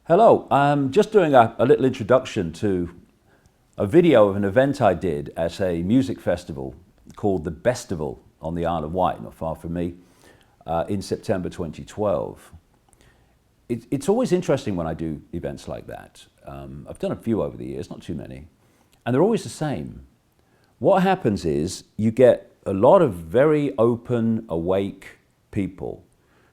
Hello, I'm just doing a little introduction to a video of an event I did at a music festival called the Bestival on the Isle of Wight, not far from me, in September 2012. It's always interesting when I do events like that. I've done a few over the years, not too many, and they're always the same. What happens is you get a lot of very open, awake people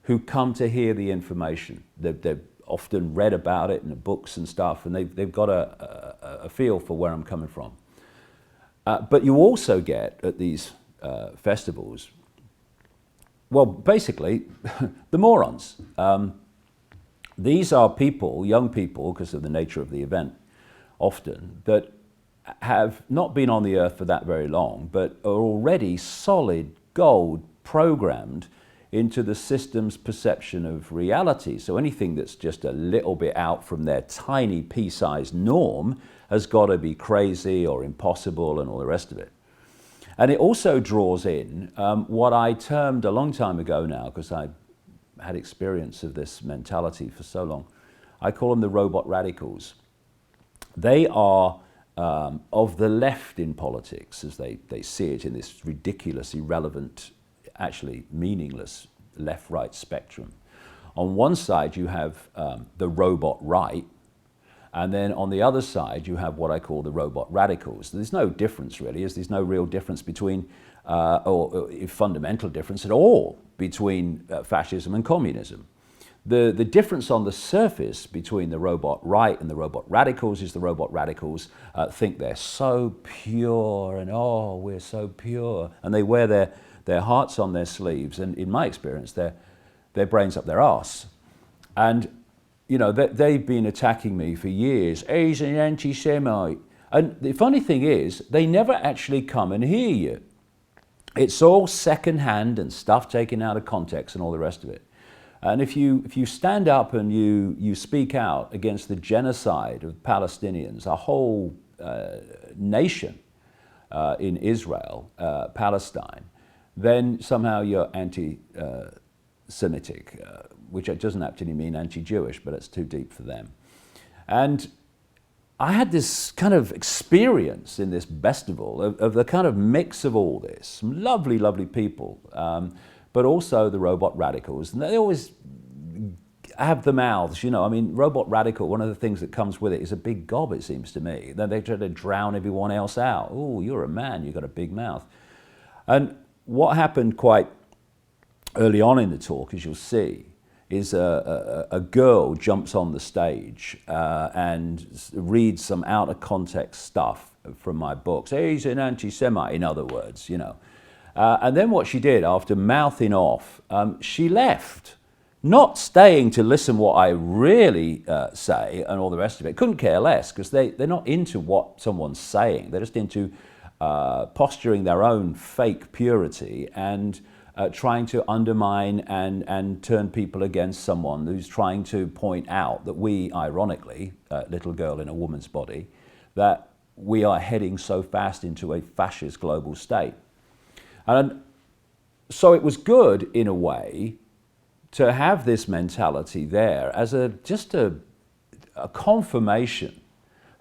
who come to hear the information. They've often read about it in the books and stuff, and they've got a feel for where I'm coming from. But you also get at these festivals, well, basically, the morons. These are people, young people, because of the nature of the event, often, that have not been on the earth for that very long, but are already solid gold programmed into the system's perception of reality. So anything that's just a little bit out from their tiny pea-sized norm has got to be crazy or impossible and all the rest of it. And it also draws in what I termed a long time ago now, because I had experience of this mentality for so long, I call them the robot radicals. They are of the left in politics, as they see it in this ridiculous, irrelevant, actually meaningless left-right spectrum. On one side you have the robot right, and then on the other side you have what I call the robot radicals. There's no difference really, there's no real difference between, or fundamental difference at all between fascism and communism. The difference on the surface between the robot right and the robot radicals is the robot radicals think they're so pure and oh, we're so pure, and they wear their hearts on their sleeves, and in my experience, their brains up their arse. And you know, they've been attacking me for years. He's an anti-Semite. And the funny thing is, they never actually come and hear you. It's all second-hand and stuff taken out of context and all the rest of it. And if you stand up and you speak out against the genocide of Palestinians, a whole nation in Israel, Palestine, then somehow you're anti-Semitic, which doesn't actually mean anti-Jewish, but it's too deep for them. And I had this kind of experience in this festival of the kind of mix of all this, some lovely, lovely people, but also the robot radicals. And they always have the mouths, you know. I mean, robot radical, one of the things that comes with it is a big gob, it seems to me. Then they try to drown everyone else out. Oh, you're a man, you've got a big mouth. And what happened quite early on in the talk, as you'll see, is a girl jumps on the stage and reads some out of context stuff from my books. He's an anti-Semite, in other words, you know. And then what she did, after mouthing off, she left, not staying to listen what I really say and all the rest of it. Couldn't care less, because they're not into what someone's saying. They're just into posturing their own fake purity and trying to undermine and turn people against someone who's trying to point out that we, ironically, little girl in a woman's body, that we are heading so fast into a fascist global state. And so it was good, in a way, to have this mentality there as just a confirmation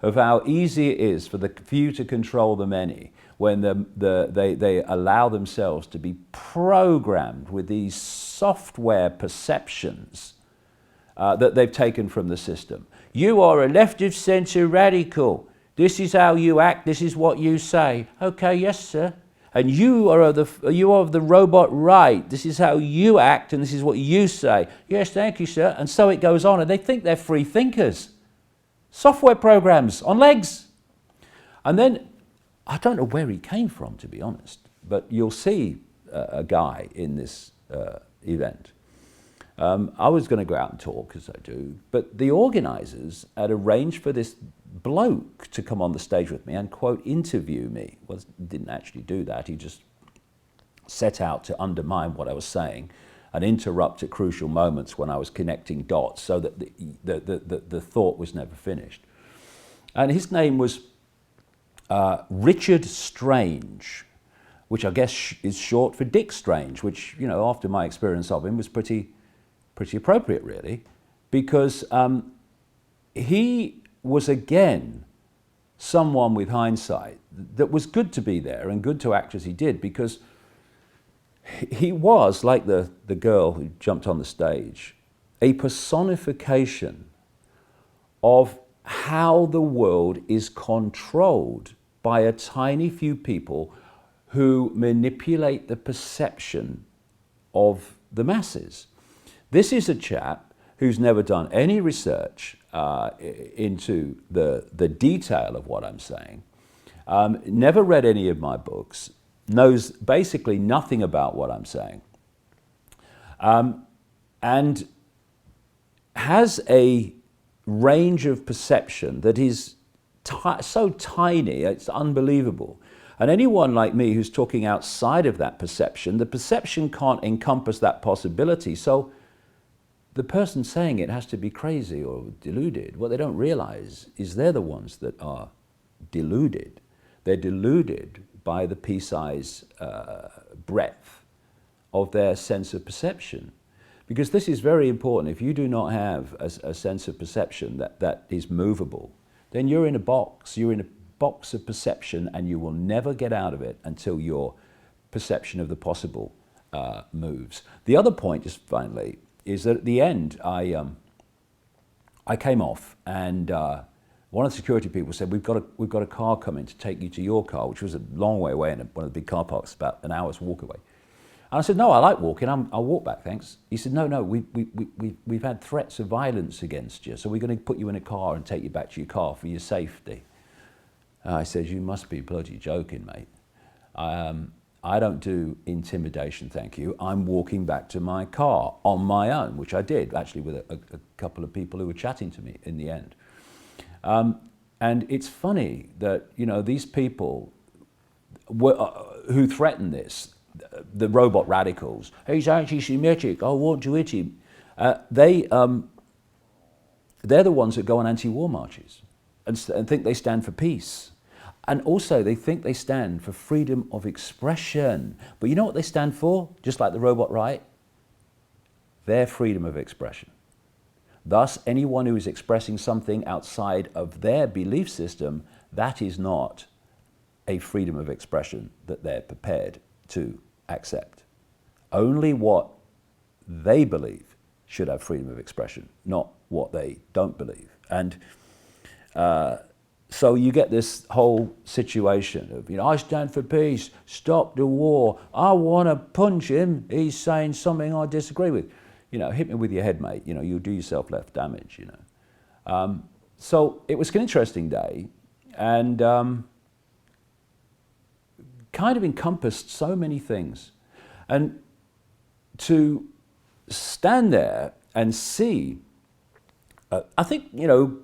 of how easy it is for the few to control the many when they allow themselves to be programmed with these software perceptions that they've taken from the system. You are a left-of-centre radical. This is how you act, this is what you say. Okay, yes, sir. And you are of the robot right. This is how you act and this is what you say. Yes, thank you, sir. And so it goes on, and they think they're free thinkers. Software programs on legs. And then, I don't know where he came from, to be honest, but you'll see a guy in this event. I was going to go out and talk, as I do, but the organisers had arranged for this bloke to come on the stage with me and, quote, interview me. Well, didn't actually do that. He just set out to undermine what I was saying and interrupt at crucial moments when I was connecting dots so that the thought was never finished. And his name was Richard Strange, which I guess is short for Dick Strange, which, you know, after my experience of him was pretty appropriate, really, because he was again someone with hindsight that was good to be there and good to act as he did, because he was, like the girl who jumped on the stage, a personification of how the world is controlled by a tiny few people who manipulate the perception of the masses. This is a chap who's never done any research into the detail of what I'm saying, never read any of my books, knows basically nothing about what I'm saying, and has a range of perception that is so tiny, it's unbelievable. And anyone like me who's talking outside of that perception, the perception can't encompass that possibility. So the person saying it has to be crazy or deluded. What they don't realize is they're the ones that are deluded. They're deluded by the pea-size breadth of their sense of perception. Because this is very important. If you do not have a sense of perception that is movable, then you're in a box. You're in a box of perception, and you will never get out of it until your perception of the possible moves. The other point, just finally, is that at the end, I came off, and one of the security people said, we've got a car coming to take you to your car, which was a long way away in one of the big car parks, about an hour's walk away. And I said, no, I like walking. I'll walk back, thanks. He said, no, we've had threats of violence against you, so we're going to put you in a car and take you back to your car for your safety. I said, you must be bloody joking, mate. I don't do intimidation, thank you. I'm walking back to my car on my own, which I did, actually, with a couple of people who were chatting to me in the end. And it's funny that, you know, these people who threaten this, the robot radicals, he's anti-Semitic, I want to hit him. They're the ones that go on anti-war marches and think they stand for peace. And also they think they stand for freedom of expression. But you know what they stand for? Just like the robot right? Their freedom of expression. Thus, anyone who is expressing something outside of their belief system, that is not a freedom of expression that they're prepared to accept. Only what they believe should have freedom of expression, not what they don't believe. And so you get this whole situation of, you know, I stand for peace, stop the war, I want to punch him, he's saying something I disagree with. You know, hit me with your head, mate, you know, you'll do yourself less damage, you know. So it was an interesting day, and kind of encompassed so many things. And to stand there and see, I think, you know,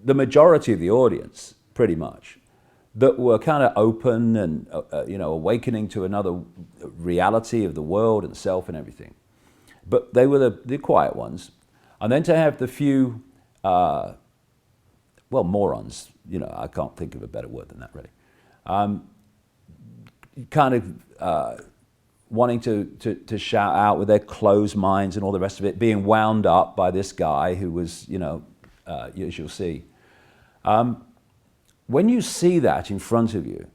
the majority of the audience, pretty much, that were kind of open and, you know, awakening to another reality of the world and self and everything. But they were the quiet ones. And then to have the few, well, morons, you know, I can't think of a better word than that, really. Kind of wanting to shout out with their closed minds and all the rest of it, being wound up by this guy who was, you know, as you'll see. When you see that in front of you,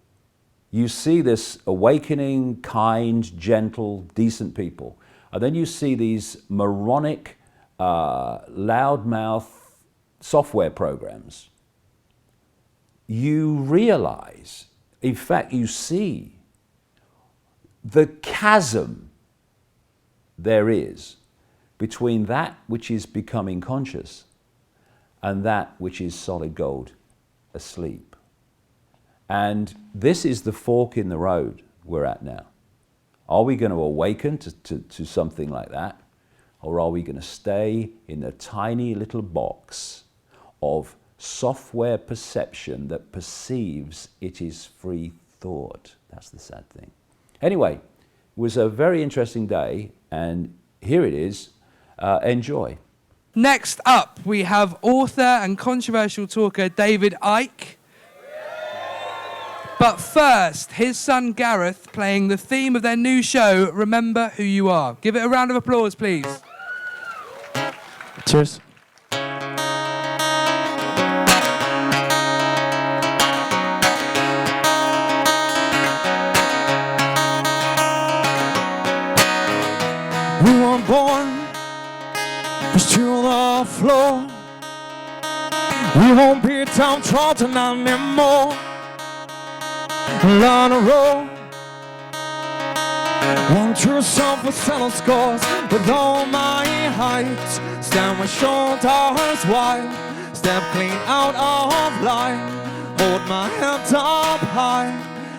you see this awakening, kind, gentle, decent people. And then you see these moronic, loudmouth software programs. You realize, in fact, you see the chasm there is between that which is becoming conscious and that which is solid gold asleep. And this is the fork in the road we're at now. Are we going to awaken to something like that? Or are we going to stay in a tiny little box of software perception that perceives it is free thought? That's the sad thing. Anyway, it was a very interesting day, and here it is. Enjoy. Next up, we have author and controversial talker David Icke. But first, his son Gareth playing the theme of their new show, Remember Who You Are. Give it a round of applause, please. Cheers. floor. We won't be downtrodden anymore. Learn a roll. Want yourself a settle scores with all my height. Stand with shoulders wide. Step clean out of line. Hold my head up high.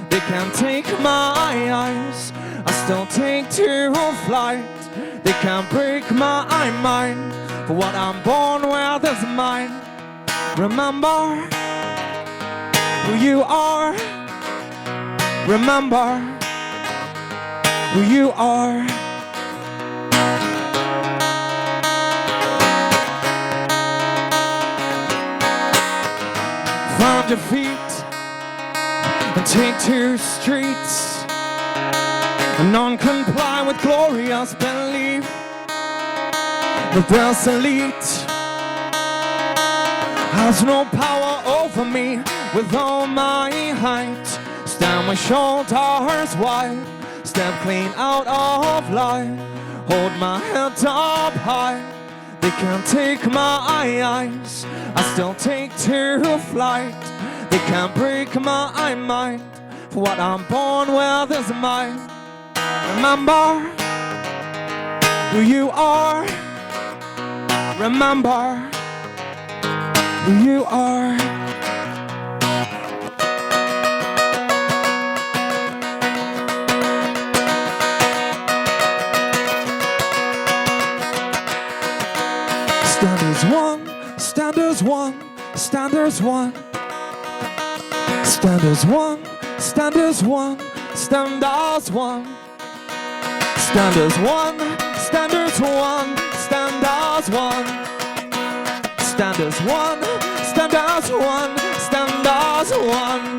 They can't take my eyes. I still take to flight. They can't break my mind. For what I'm born with is mine. Remember who you are. Remember who you are. Find your feet and take to streets. None comply with glorious belief. The best elite has no power over me with all my height. Stand with shoulders wide. Step clean out of line. Hold my head up high. They can't take my eyes. I still take to flight. They can't break my mind. For what I'm born with is mine. Remember who you are. Remember who you are. Standards one, standards one, standards one. Standards one, standards one, standards one. Standards one, standards one, standards one. Standards one, standards one, standards one.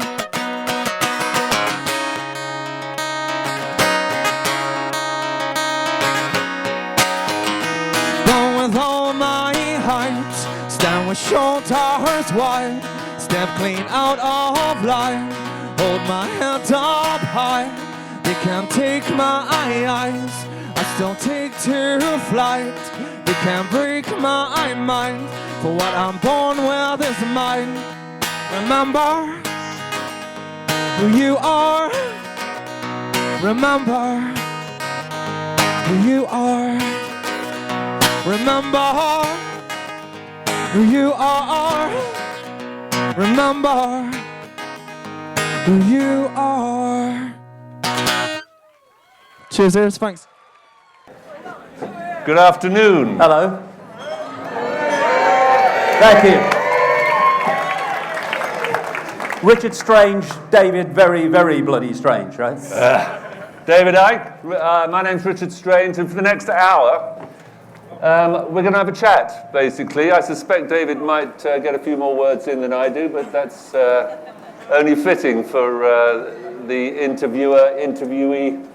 Go with all my height, stand with shoulders wide, step clean out of line, hold my head up high. They can't take my eyes, I still take to flight. They can't break my mind, for what I'm born with is mine. Remember who you are. Remember who you are. Remember who you are. Remember who you are. Cheers, thanks. Good afternoon. Hello. Thank you. Richard Strange, David, very, very bloody strange, right? David Icke, my name's Richard Strange, and for the next hour, we're going to have a chat, basically. I suspect David might get a few more words in than I do, but that's only fitting for the interviewer-interviewee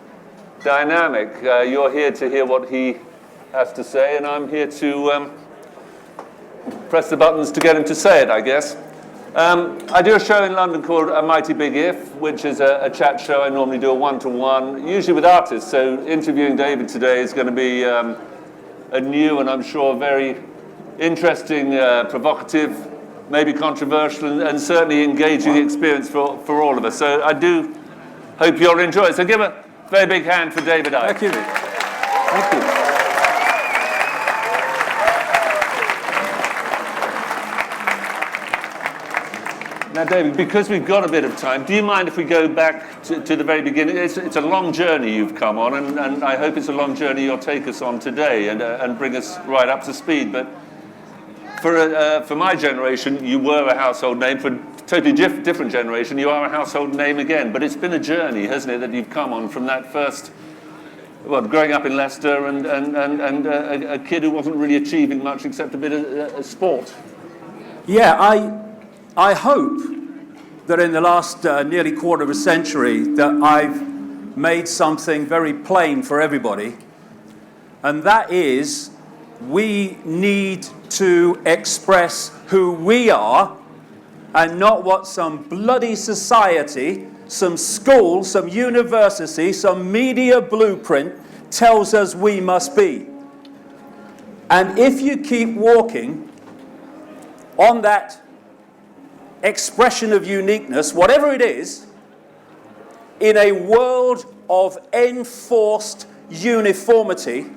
dynamic. You're here to hear what he has to say, and I'm here to press the buttons to get him to say it, I guess. I do a show in London called A Mighty Big If, which is a chat show. I normally do a one-to-one, usually with artists, so interviewing David today is going to be a new and I'm sure very interesting, provocative, maybe controversial, and certainly engaging experience for all of us. So I do hope you'll enjoy it. So give a very big hand for David Icke. Thank you. Thank you. Now, David, because we've got a bit of time, do you mind if we go back to the very beginning? It's a long journey you've come on, and I hope it's a long journey you'll take us on today and bring us right up to speed. But for my generation, you were a household name. For a totally different generation, you are a household name again. But it's been a journey, hasn't it, that you've come on from that first, well, growing up in Leicester and a kid who wasn't really achieving much except a bit of sport. Yeah, I hope that in the last nearly quarter of a century that I've made something very plain for everybody, and that is we need to express who we are and not what some bloody society, some school, some university, some media blueprint tells us we must be. And if you keep walking on that expression of uniqueness, whatever it is, in a world of enforced uniformity,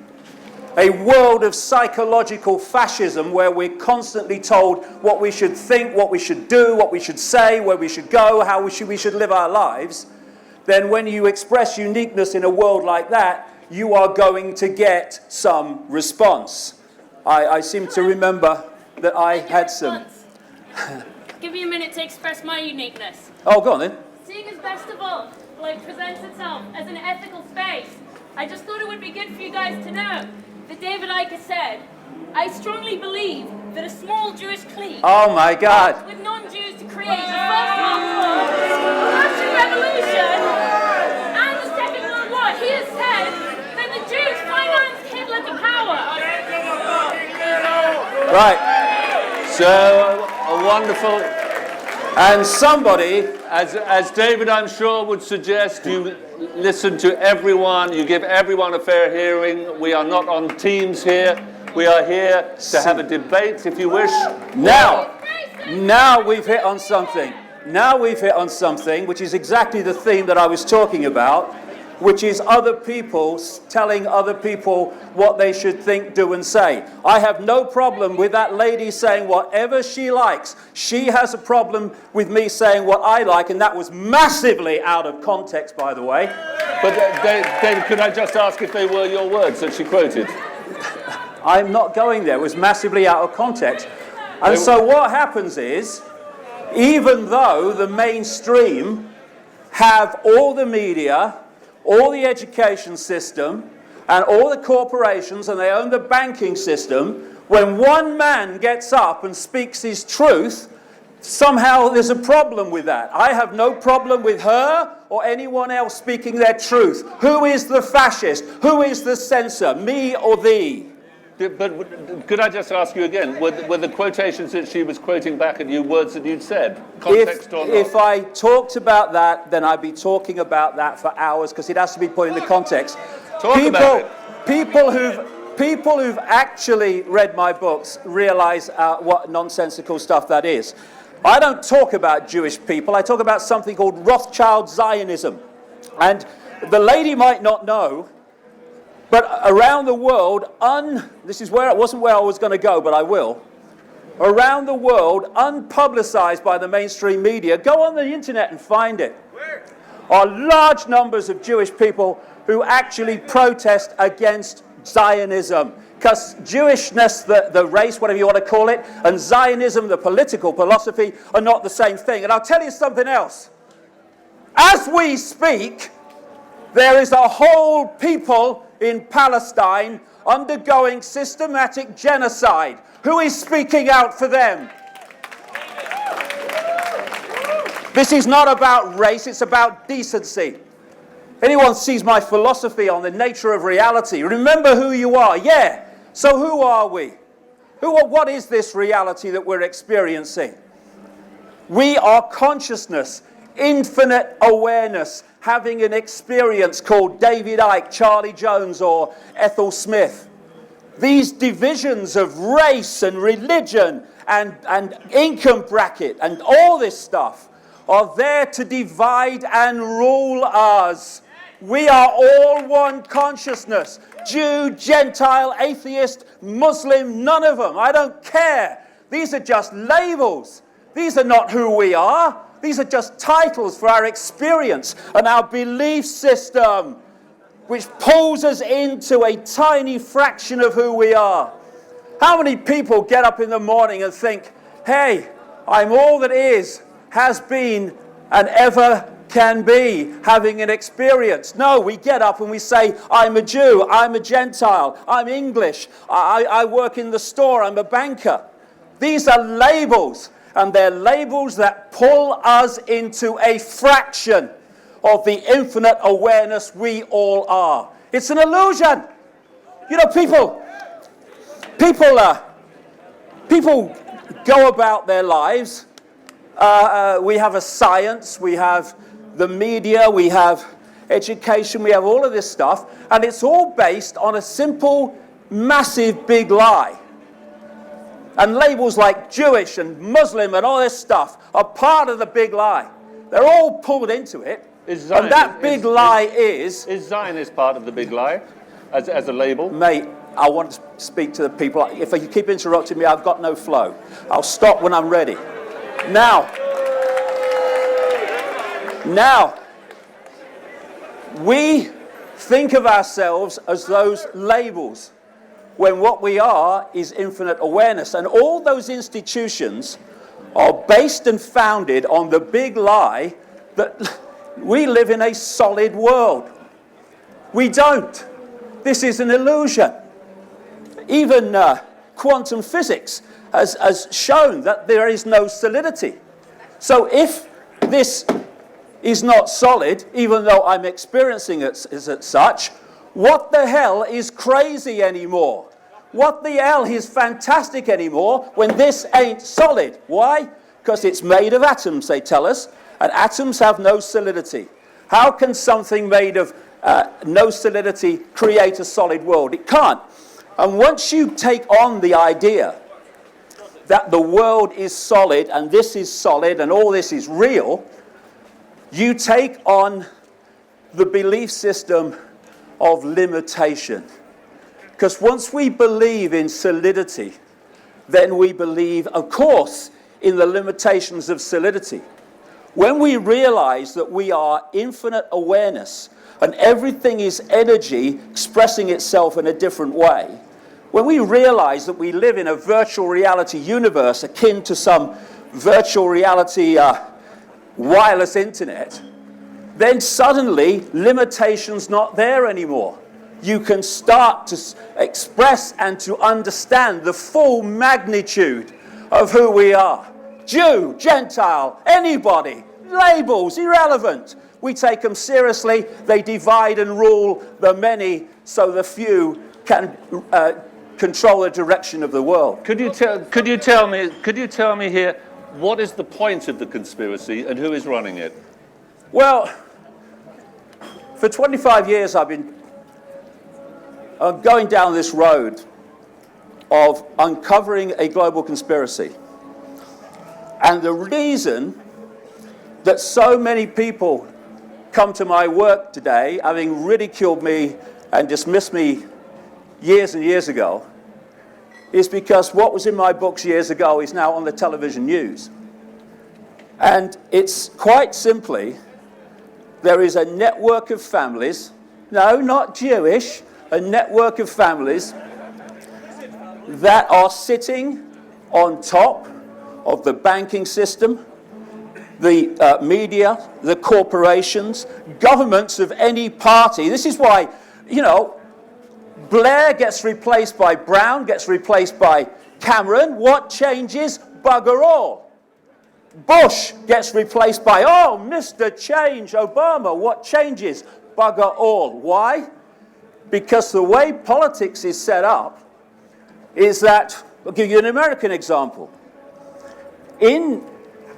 a world of psychological fascism where we're constantly told what we should think, what we should do, what we should say, where we should go, how we should live our lives, then when you express uniqueness in a world like that, you are going to get some response. I seem to remember that I had some... Give me a minute to express my uniqueness. Oh, go on then. Seeing as Bestival presents itself as an ethical space, I just thought it would be good for you guys to know that David Icke said, I strongly believe that a small Jewish clique Oh my God. with non-Jews to create the first Russian Revolution and the Second World War. He has said that the Jews financed Hitler to power. Right. So, a wonderful... And somebody... As David, I'm sure, would suggest, you listen to everyone, you give everyone a fair hearing. We are not on teams here. We are here to have a debate, if you wish. Now we've hit on something. Now we've hit on something which is exactly the theme that I was talking about, which is other people telling other people what they should think, do, and say. I have no problem with that lady saying whatever she likes. She has a problem with me saying what I like, and that was massively out of context, by the way. But David, could I just ask if they were your words that she quoted? I'm not going there. It was massively out of context. And so what happens is, even though the mainstream have all the media, all the education system, and all the corporations, and they own the banking system, when one man gets up and speaks his truth, somehow there's a problem with that. I have no problem with her or anyone else speaking their truth. Who is the fascist? Who is the censor? Me or thee? But could I just ask you again, were the quotations that she was quoting back at you words that you'd said? Context or not? If I talked about that, then I'd be talking about that for hours, because it has to be put into context. People who've actually read my books realize what nonsensical stuff that is. I don't talk about Jewish people. I talk about something called Rothschild Zionism. And the lady might not know, but around the world, this is where it wasn't where I was going to go, but I will. Around the world, unpublicized by the mainstream media, go on the internet and find it, are large numbers of Jewish people who actually protest against Zionism. Because Jewishness, the race, whatever you want to call it, and Zionism, the political philosophy, are not the same thing. And I'll tell you something else. As we speak, there is a whole people in Palestine undergoing systematic genocide. Who is speaking out for them? This is not about race, it's about decency. Anyone sees my philosophy on the nature of reality, remember who you are. Yeah, so who are we? What is this reality that we're experiencing? We are consciousness, infinite awareness, having an experience called David Icke, Charlie Jones, or Ethel Smith. These divisions of race and religion and income bracket and all this stuff are there to divide and rule us. We are all one consciousness. Jew, Gentile, atheist, Muslim, none of them. I don't care. These are just labels. These are not who we are. These are just titles for our experience and our belief system, which pulls us into a tiny fraction of who we are. How many people get up in the morning and think, hey, I'm all that is, has been, and ever can be, having an experience? No, we get up and we say, I'm a Jew, I'm a Gentile, I'm English, I work in the store, I'm a banker. These are labels. And they're labels that pull us into a fraction of the infinite awareness we all are. It's an illusion. You know, people go about their lives. We have a science, we have the media, we have education, we have all of this stuff, and it's all based on a simple massive big lie. And labels like Jewish and Muslim and all this stuff are part of the big lie. They're all pulled into it. And that big lie is... Is Zionist part of the big lie, as a label? Mate, I want to speak to the people. If you keep interrupting me, I've got no flow. I'll stop when I'm ready. Now, we think of ourselves as those labels, when what we are is infinite awareness. And all those institutions are based and founded on the big lie that we live in a solid world. We don't. This is an illusion. Even quantum physics has shown that there is no solidity. So if this is not solid, even though I'm experiencing it as such, what the hell is crazy anymore? What the hell is fantastic anymore when this ain't solid? Why? Because it's made of atoms, they tell us, and atoms have no solidity. How can something made of no solidity create a solid world? It can't. And once you take on the idea that the world is solid and this is solid and all this is real, you take on the belief system of limitation. Because once we believe in solidity, then we believe, of course, in the limitations of solidity. When we realize that we are infinite awareness and everything is energy expressing itself in a different way, when we realize that we live in a virtual reality universe akin to some virtual reality wireless internet, then suddenly limitation's not there anymore. You can start to express and to understand the full magnitude of who we are. Jew, Gentile, anybody, labels, irrelevant. We take them seriously. They divide and rule the many so the few can control the direction of the world. Could you tell me here, what is the point of the conspiracy and who is running it? Well, for 25 years I've been going down this road of uncovering a global conspiracy. And the reason that so many people come to my work today, having ridiculed me and dismissed me years and years ago, is because what was in my books years ago is now on the television news. And it's quite simply, there is a network of families, no, not Jewish, a network of families that are sitting on top of the banking system, the media, the corporations, governments of any party. This is why, Blair gets replaced by Brown, gets replaced by Cameron. What changes? Bugger all. Bush gets replaced by, Mr. Change, Obama. What changes? Bugger all. Why? Because the way politics is set up is that, I'll give you an American example. In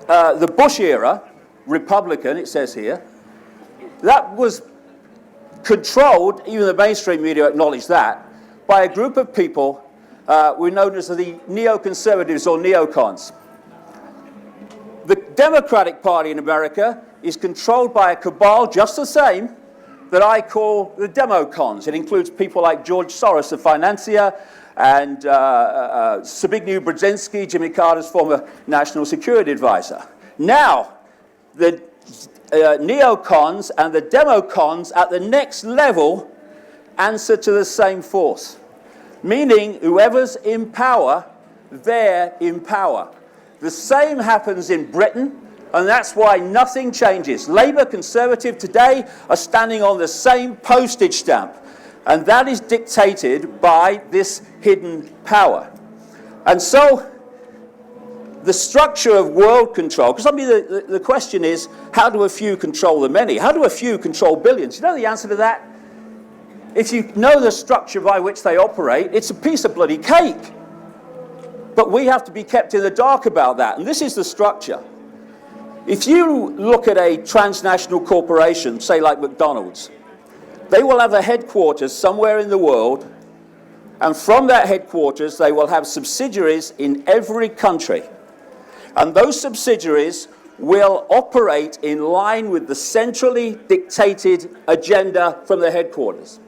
the Bush era, Republican, it says here, that was controlled, even the mainstream media acknowledged that, by a group of people were known as the neoconservatives or neocons. The Democratic Party in America is controlled by a cabal just the same that I call the democons. It includes people like George Soros, the financier, and Zbigniew Brzezinski, Jimmy Carter's former national security advisor. Now, the neocons and the democons at the next level answer to the same force, meaning whoever's in power, they're in power. The same happens in Britain, and that's why nothing changes. Labour, Conservative today are standing on the same postage stamp, and that is dictated by this hidden power. And so the structure of world control, because the question is, how do a few control the many? How do a few control billions? You know the answer to that? If you know the structure by which they operate, it's a piece of bloody cake. But we have to be kept in the dark about that, and this is the structure. If you look at a transnational corporation, say like McDonald's, they will have a headquarters somewhere in the world, And from that headquarters, they will have subsidiaries in every country. And those subsidiaries will operate in line with the centrally dictated agenda from the headquarters.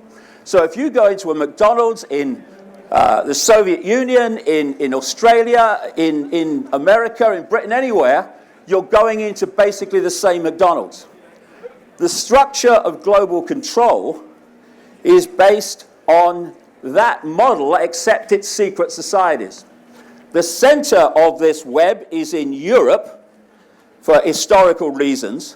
So if you go into a McDonald's in the Soviet Union, in Australia, in America, in Britain, anywhere, you're going into basically the same McDonald's. The structure of global control is based on that model, except it's secret societies. The center of this web is in Europe for historical reasons,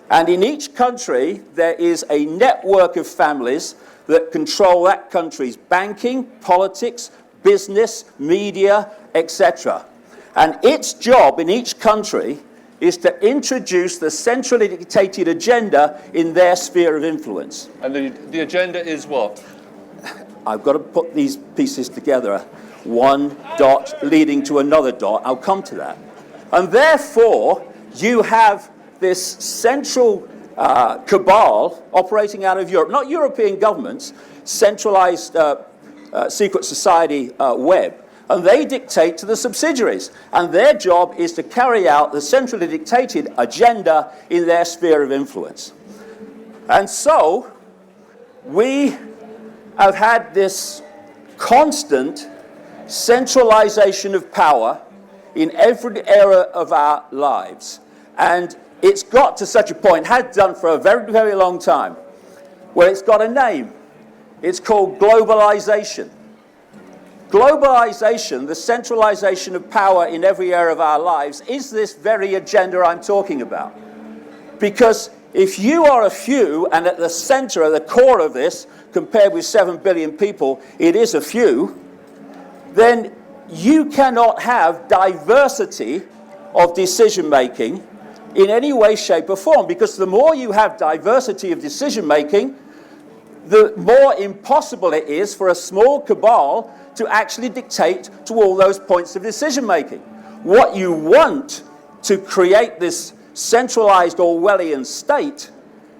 and in each country there is a network of families that control that country's banking, politics, business, media, etc. And its job in each country is to introduce the centrally dictated agenda in their sphere of influence. And the agenda is what? I've got to put these pieces together. One dot leading to another dot. I'll come to that. And therefore, you have this central cabal operating out of Europe, not European governments, centralized secret society web. And they dictate to the subsidiaries. And their job is to carry out the centrally dictated agenda in their sphere of influence. And so, we have had this constant centralization of power in every area of our lives. And it's got to such a point, had done for a very, very long time, where it's got a name. It's called globalization. Globalization, the centralization of power in every area of our lives, is this very agenda I'm talking about. Because if you are a few, and at the center, at the core of this, compared with 7 billion people, it is a few, then you cannot have diversity of decision-making in any way, shape, or form. Because the more you have diversity of decision-making, the more impossible it is for a small cabal to actually dictate to all those points of decision-making. What you want to create this centralized Orwellian state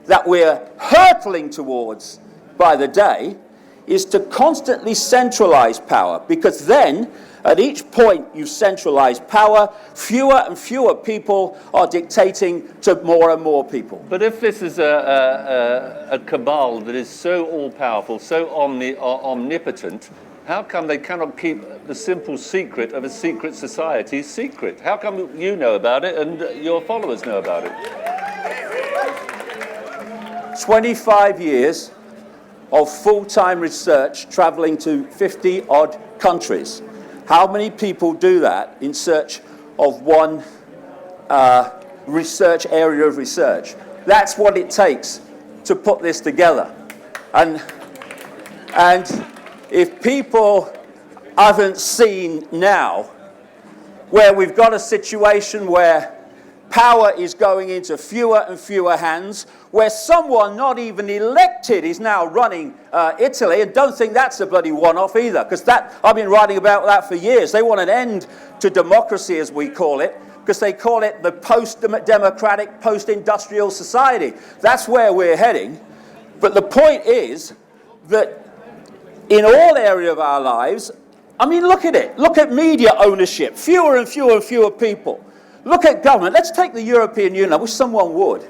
that we're hurtling towards by the day is to constantly centralize power, because then at each point you centralize power, fewer and fewer people are dictating to more and more people. But if this is a cabal that is so all-powerful, so omnipotent, how come they cannot keep the simple secret of a secret society secret? How come you know about it and your followers know about it? 25 years of full-time research traveling to 50-odd countries. How many people do that in search of one research area of research? That's what it takes to put this together. And if people haven't seen now, where we've got a situation where power is going into fewer and fewer hands, where someone not even elected is now running Italy, and don't think that's a bloody one-off either, because that, I've been writing about that for years. They want an end to democracy, as we call it, because they call it the post-democratic, post-industrial society. That's where we're heading. But the point is that in all areas of our lives, I mean, look at it. Look at media ownership. Fewer and fewer and fewer people. Look at government. Let's take the European Union. I wish someone would.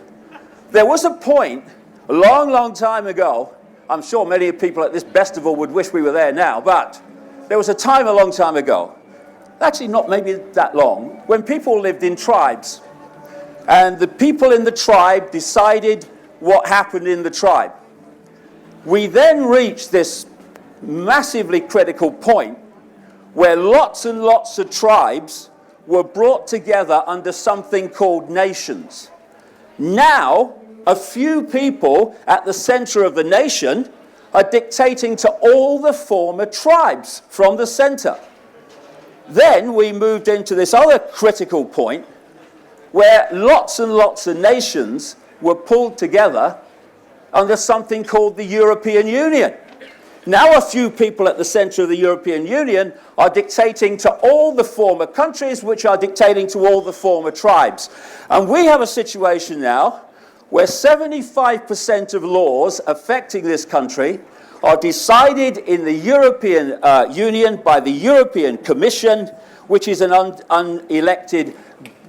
There was a point a long, long time ago, I'm sure many people at this Bestival would wish we were there now, but there was a time a long time ago, actually not maybe that long, when people lived in tribes. And the people in the tribe decided what happened in the tribe. We then reached this massively critical point where lots and lots of tribes were brought together under something called nations. Now, a few people at the center of the nation are dictating to all the former tribes from the center. Then we moved into this other critical point where lots and lots of nations were pulled together under something called the European Union. Now a few people at the center of the European Union are dictating to all the former countries, which are dictating to all the former tribes. And we have a situation now where 75% of laws affecting this country are decided in the European Union by the European Commission, which is an unelected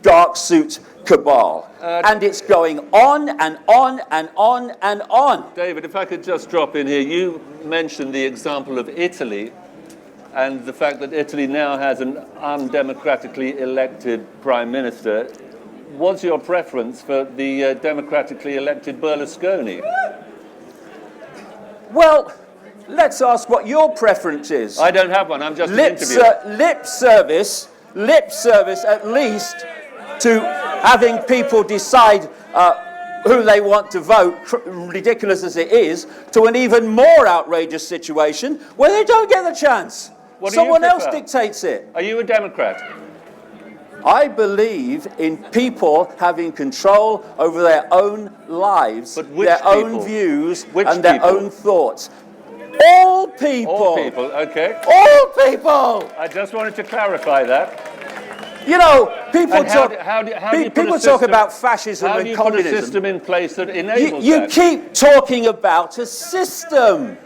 dark suit cabal. And it's going on and on and on and on. David, if I could just drop in here, you mentioned the example of Italy and the fact that Italy now has an undemocratically elected prime minister. What's your preference for the democratically elected Berlusconi? Well, let's ask what your preference is. I don't have one, I'm just an interviewer. Lip service at least to having people decide who they want to vote, ridiculous as it is, to an even more outrageous situation where they don't get the chance. Someone else dictates it. Are you a Democrat? I believe in people having control over their own lives, their own views, and their own thoughts. All people. All people, okay. All people. I just wanted to clarify that. You know, people talk about fascism and communism. How do you put a system in place that enables you that? keep talking about a system.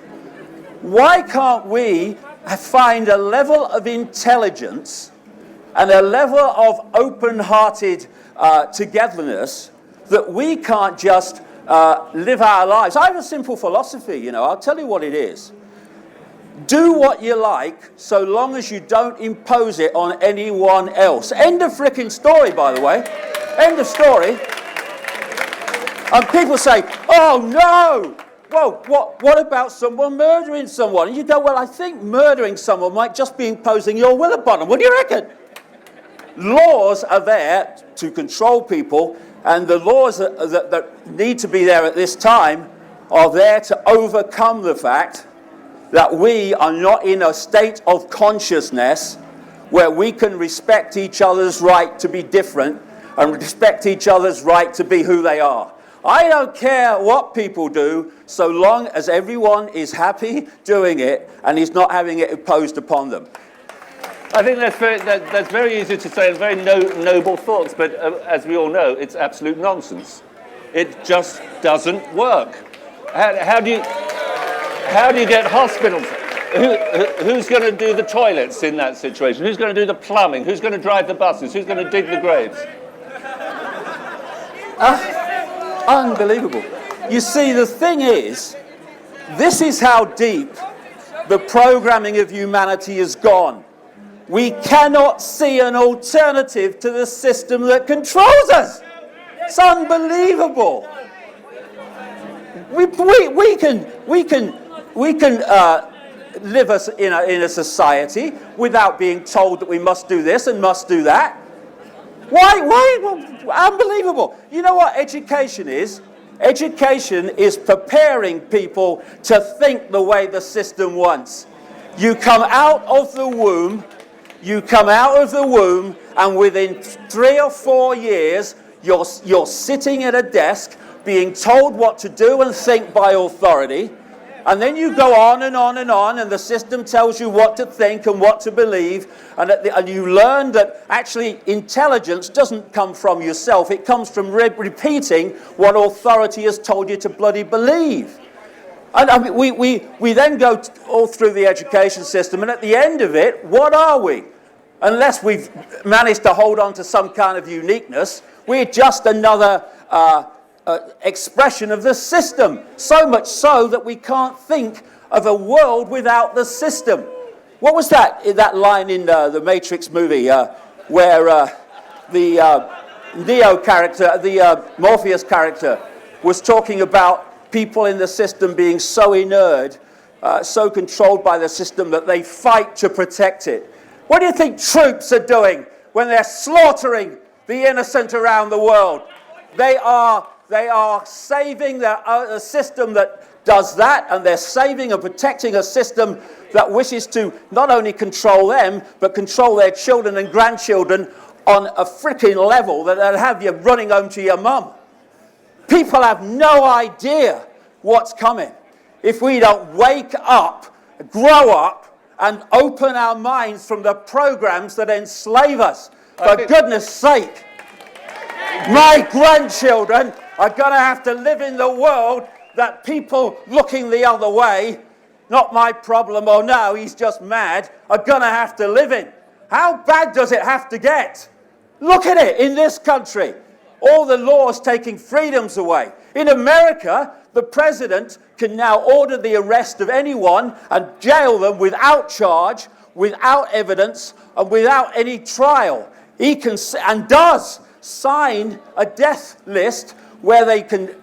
Why can't we find a level of intelligence and a level of open-hearted togetherness that we can't just live our lives? I have a simple philosophy, you know, I'll tell you what it is. Do what you like, so long as you don't impose it on anyone else. End of frickin' story, by the way. End of story. And people say, oh no! Well, what about someone murdering someone? And you go, well, I think murdering someone might just be imposing your will upon them. What do you reckon? Laws are there to control people, and the laws that need to be there at this time are there to overcome the fact that we are not in a state of consciousness where we can respect each other's right to be different and respect each other's right to be who they are. I don't care what people do, so long as everyone is happy doing it and is not having it imposed upon them. I think that's very easy to say and very noble thoughts, but as we all know, it's absolute nonsense. It just doesn't work. How do you get hospitals? Who's going to do the toilets in that situation? Who's going to do the plumbing? Who's going to drive the buses? Who's going to dig the graves? Unbelievable. You see, the thing is, this is how deep the programming of humanity has gone. We cannot see an alternative to the system that controls us. It's unbelievable. We can live us in a society without being told that we must do this and must do that. Why? Unbelievable. You know what education is? Education is preparing people to think the way the system wants. You come out of the womb, and within 3 or 4 years, you're sitting at a desk being told what to do and think by authority. And then you go on and on and on, and the system tells you what to think and what to believe, and you learn that actually intelligence doesn't come from yourself, it comes from repeating what authority has told you to bloody believe. And I mean, we then go all through the education system, and at the end of it, what are we? Unless we've managed to hold on to some kind of uniqueness, we're just another expression of the system, so much so that we can't think of a world without the system. What was that line in the Matrix movie where the Neo character, the Morpheus character, was talking about people in the system being so inert, so controlled by the system that they fight to protect it? What do you think troops are doing when they're slaughtering the innocent around the world? They are saving a system that does that, and they're saving and protecting a system that wishes to not only control them, but control their children and grandchildren on a freaking level that'll have you running home to your mum. People have no idea what's coming if we don't wake up, grow up, and open our minds from the programs that enslave us. For goodness sake, my grandchildren are going to have to live in the world that people looking the other way not my problem, or no, he's just mad, are going to have to live in. How bad does it have to get? Look at it in this country. All the laws taking freedoms away. In America, the president can now order the arrest of anyone and jail them without charge, without evidence, and without any trial. He can, and does, sign a death list where they can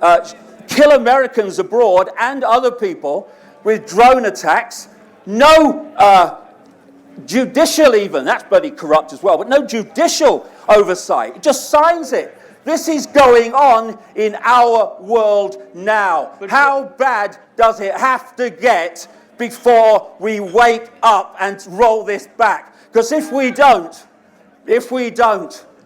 kill Americans abroad and other people with drone attacks. No judicial even, that's bloody corrupt as well, but no judicial oversight. It just signs it. This is going on in our world now. But how bad does it have to get before we wake up and roll this back? Because if we don't,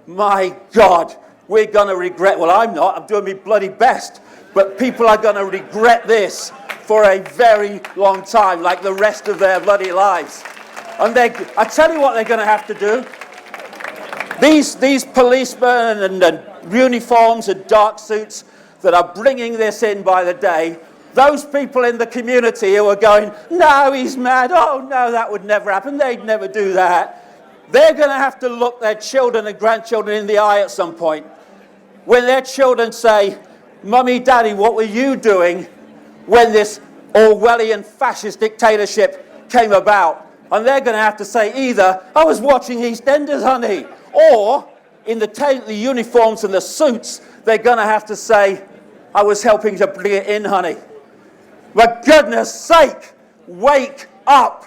my God, we're going to regret, well, I'm not, I'm doing my bloody best, but people are going to regret this for a very long time, like the rest of their bloody lives. And I tell you what they're going to have to do. These policemen and uniforms and dark suits that are bringing this in by the day, those people in the community who are going, no, he's mad, oh no, that would never happen, they'd never do that. They're going to have to look their children and grandchildren in the eye at some point. When their children say, Mummy, Daddy, what were you doing when this Orwellian fascist dictatorship came about? And they're going to have to say either, I was watching EastEnders, honey, or in the uniforms and the suits, they're going to have to say, I was helping to bring it in, honey. For goodness sake, wake up.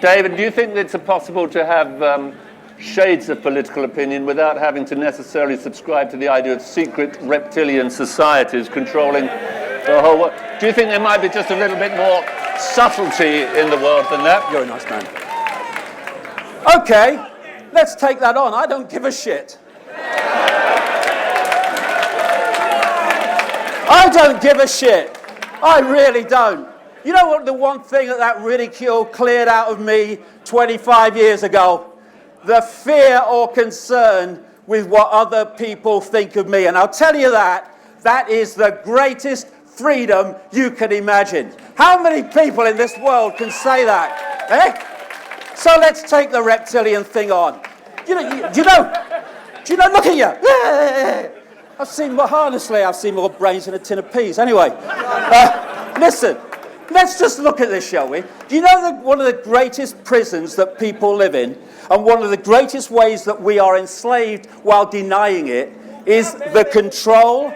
David, do you think it's possible to have shades of political opinion without having to necessarily subscribe to the idea of secret reptilian societies controlling the whole world? Do you think there might be just a little bit more subtlety in the world than that? You're a nice man. Okay, let's take that on. I don't give a shit. I don't give a shit. I really don't. You know what, the one thing that ridicule cleared out of me 25 years ago? The fear or concern with what other people think of me. And I'll tell you that is the greatest freedom you can imagine. How many people in this world can say that? Eh? So let's take the reptilian thing on. Do you know, look at you. I've seen more brains in a tin of peas. Anyway, listen. Let's just look at this, shall we? Do you know that one of the greatest prisons that people live in, and one of the greatest ways that we are enslaved while denying it, is the control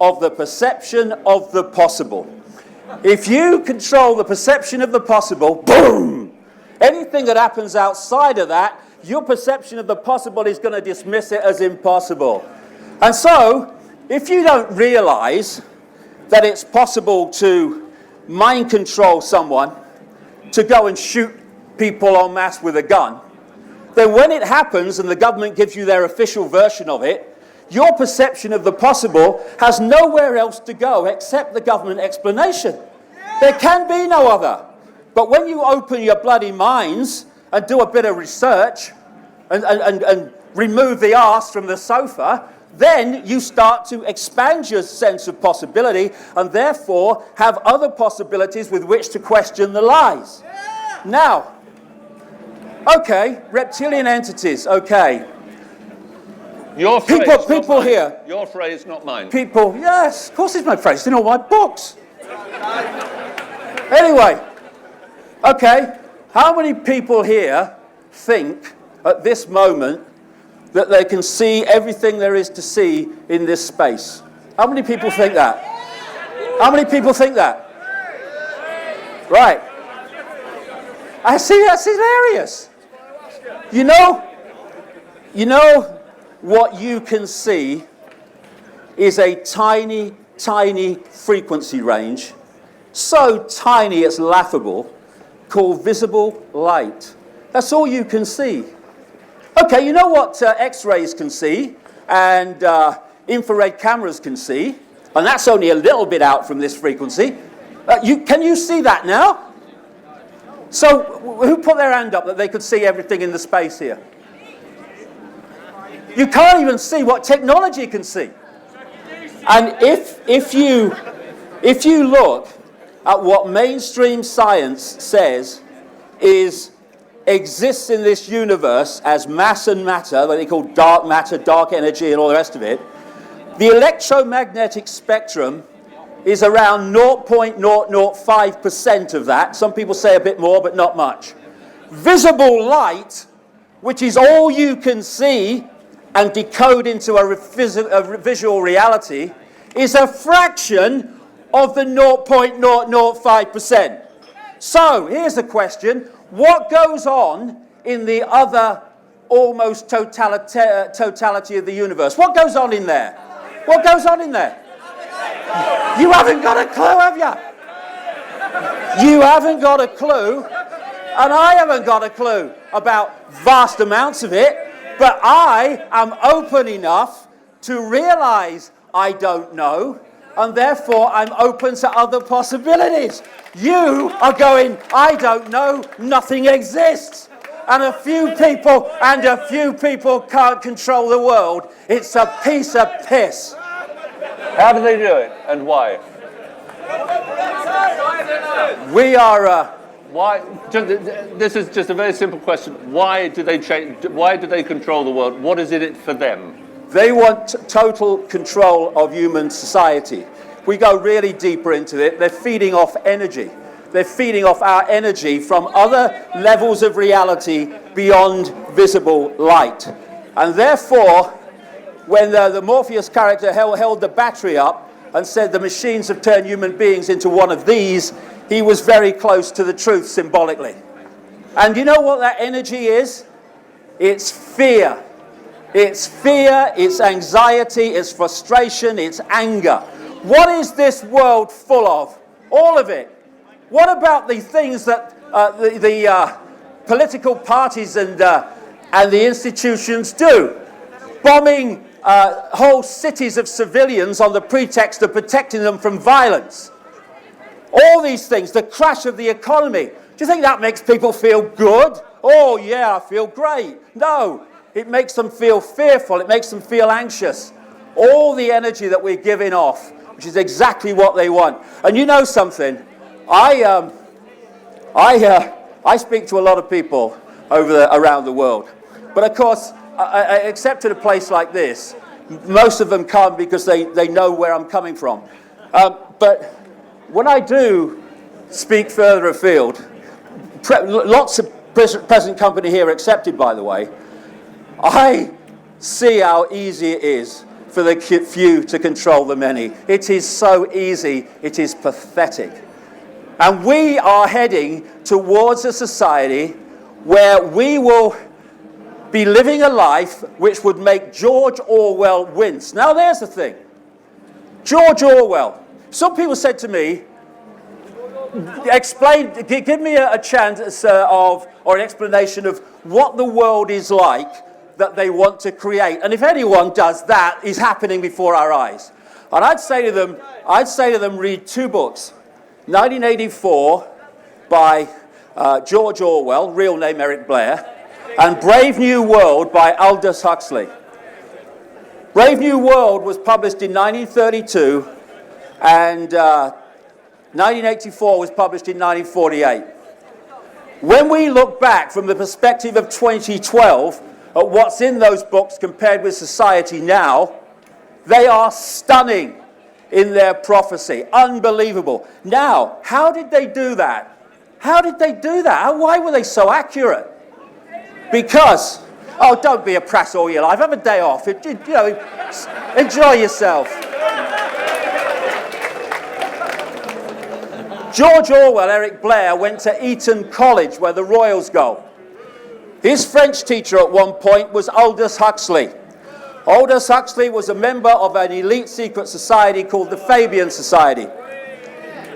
of the perception of the possible. If you control the perception of the possible, boom! Anything that happens outside of that, your perception of the possible is going to dismiss it as impossible. And so, if you don't realize that it's possible to mind control someone, to go and shoot people en masse with a gun, then when it happens and the government gives you their official version of it, your perception of the possible has nowhere else to go except the government explanation. There can be no other. But when you open your bloody minds and do a bit of research and remove the arse from the sofa, then you start to expand your sense of possibility and therefore have other possibilities with which to question the lies. Yeah. Now, okay, reptilian entities, okay. Your phrase, people here. Your phrase, not mine. People, yes, of course it's my phrase, it's in all my books. Anyway, okay, how many people here think at this moment that they can see everything there is to see in this space? How many people think that? How many people think that? Right. I see, that's hilarious. You know what you can see is a tiny, tiny frequency range, so tiny it's laughable, called visible light. That's all you can see. Okay, you know what X-rays can see and infrared cameras can see, and that's only a little bit out from this frequency. Can you see that now? So who put their hand up that they could see everything in the space here? You can't even see what technology can see. And if you look at what mainstream science says exists in this universe as mass and matter, what they call dark matter, dark energy, and all the rest of it, the electromagnetic spectrum is around 0.005% of that. Some people say a bit more, but not much. Visible light, which is all you can see and decode into a visual reality, is a fraction of the 0.005%. So, here's the question. What goes on in the other almost totality of the universe? What goes on in there? What goes on in there? You haven't got a clue, have you? You haven't got a clue, and I haven't got a clue about vast amounts of it, but I am open enough to realize I don't know, and therefore I'm open to other possibilities. You are going, I don't know, nothing exists. And a few people can't control the world. It's a piece of piss. How do they do it, and why? We are... Why? This is just a very simple question. Why do they change? Why do they control the world? What is it for them? They want total control of human society. We go really deeper into it. They're feeding off energy. They're feeding off our energy from other levels of reality beyond visible light. And therefore, when the Morpheus character held the battery up and said the machines have turned human beings into one of these, he was very close to the truth symbolically. And you know what that energy is? It's fear. It's fear, it's anxiety, it's frustration, it's anger. What is this world full of? All of it. What about the things that the political parties and the institutions do? Bombing whole cities of civilians on the pretext of protecting them from violence. All these things, the crash of the economy. Do you think that makes people feel good? Oh yeah, I feel great. No, it makes them feel fearful. It makes them feel anxious. All the energy that we're giving off, which is exactly what they want. And you know something? I speak to a lot of people around the world. But of course, except at a place like this, most of them come because they know where I'm coming from. But when I do speak further afield, lots of present company here accepted, by the way, I see how easy it is for the few to control the many. It is so easy, it is pathetic. And we are heading towards a society where we will be living a life which would make George Orwell wince. Now there's the thing. George Orwell. Some people said to me, give me a chance or an explanation of what the world is like that they want to create. And if anyone does, that is happening before our eyes. And I'd say to them, read two books. 1984 by George Orwell, real name Eric Blair, and Brave New World by Aldous Huxley. Brave New World was published in 1932, and 1984 was published in 1948. When we look back from the perspective of 2012 at what's in those books compared with society now, they are stunning in their prophecy. Unbelievable. Now, how did they do that? How did they do that? Why were they so accurate? Because, oh, don't be a prass all your life. Have a day off. Enjoy yourself. George Orwell, Eric Blair, went to Eton College, where the royals go. His French teacher at one point was Aldous Huxley. Aldous Huxley was a member of an elite secret society called the Fabian Society.